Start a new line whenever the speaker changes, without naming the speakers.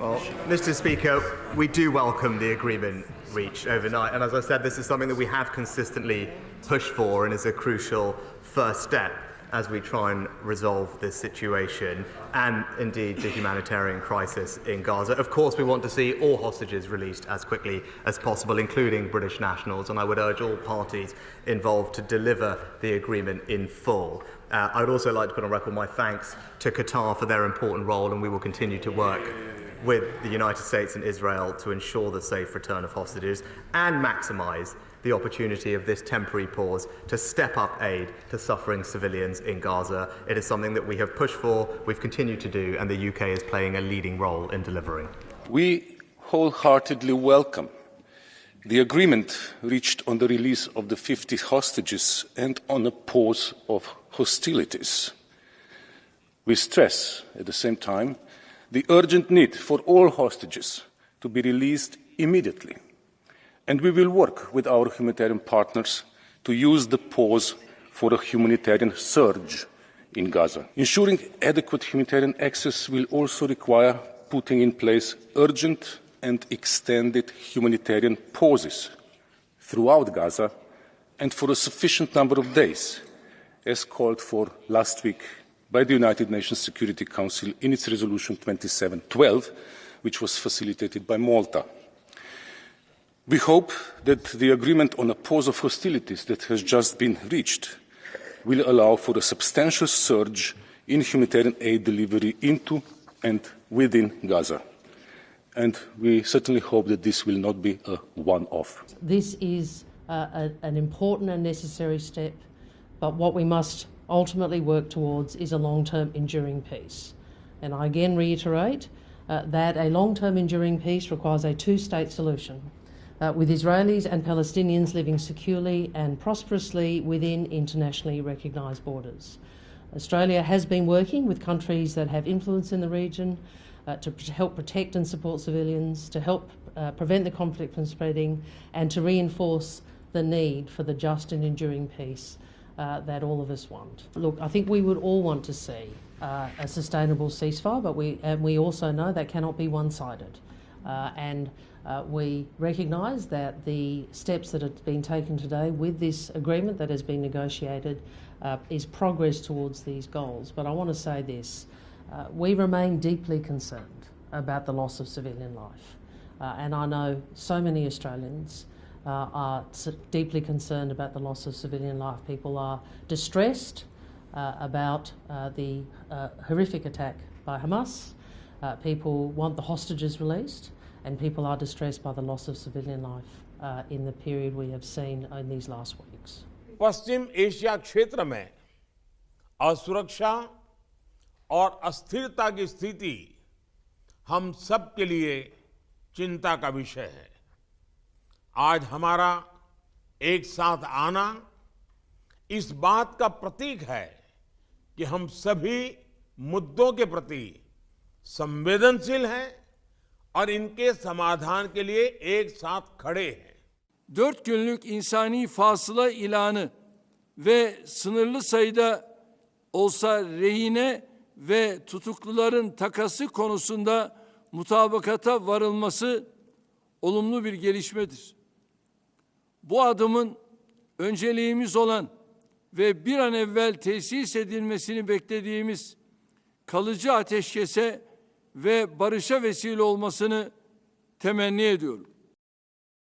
Well, Mr. Speaker, we do welcome the agreement reached overnight, and as I said, this is something that we have consistently pushed for and is a crucial first step as we try and resolve this situation and indeed the humanitarian crisis in Gaza. Of course, we want to see all hostages released as quickly as possible, including British nationals, and I would urge all parties involved to deliver the agreement in full. I would also like to put on record my thanks to Qatar for their important role, and we will continue to work with the United States and Israel to ensure the safe return of hostages and maximise the opportunity of this temporary pause to step up aid to suffering civilians in Gaza. It is something that we have pushed for, we've continued to do, and the UK is playing a leading role in delivering.
We wholeheartedly welcome the agreement reached on the release of the 50 hostages and on a pause of hostilities. We stress, at the same time, the urgent need for all hostages to be released immediately. And we will work with our humanitarian partners to use the pause for a humanitarian surge in Gaza. Ensuring adequate humanitarian access will also require putting in place urgent and extended humanitarian pauses throughout Gaza and for a sufficient number of days, as called for last week by the United Nations Security Council in its Resolution 2712, which was facilitated by Malta. We hope that the agreement on a pause of hostilities that has just been reached will allow for a substantial surge in humanitarian aid delivery into and within Gaza. And we certainly hope that this will not be a one-off.
This is an important and necessary step, but what we must ultimately work towards is a long-term enduring peace. And I again reiterate that a long-term enduring peace requires a two-state solution, with Israelis and Palestinians living securely and prosperously within internationally recognised borders. Australia has been working with countries that have influence in the region to help protect and support civilians, to help prevent the conflict from spreading, and to reinforce the need for the just and enduring peace that all of us want. Look, I think we would all want to see a sustainable ceasefire, but we also know that cannot be one-sided. We recognise that the steps that have been taken today with this agreement that has been negotiated is progress towards these goals. But I want to say this, we remain deeply concerned about the loss of civilian life. And I know so many Australians are deeply concerned about the loss of civilian life. People are distressed about the horrific attack by Hamas. People want the hostages released, and people are distressed by the loss of civilian life in the period we have seen in these last weeks.
Paschim Asia क्षेत्र में असुरक्षा और अस्थिरता की स्थिति हम सब के लिए चिंता का विषय है। आज हमारा एक साथ आना इस बात का प्रतीक है कि हम सभी मुद्दों के प्रति संवेदनशील हैं और इनके समाधान के लिए एक साथ खड़े हैं।
4 günlük insani fasıla ilanı ve sınırlı sayıda olsa rehine ve tutukluların takası konusunda mutabakata varılması olumlu bir gelişmedir. Bu adımın önceliğimiz olan ve bir an evvel tesis edilmesini beklediğimiz kalıcı ateşkese ve barışa vesile olmasını temenni ediyorum.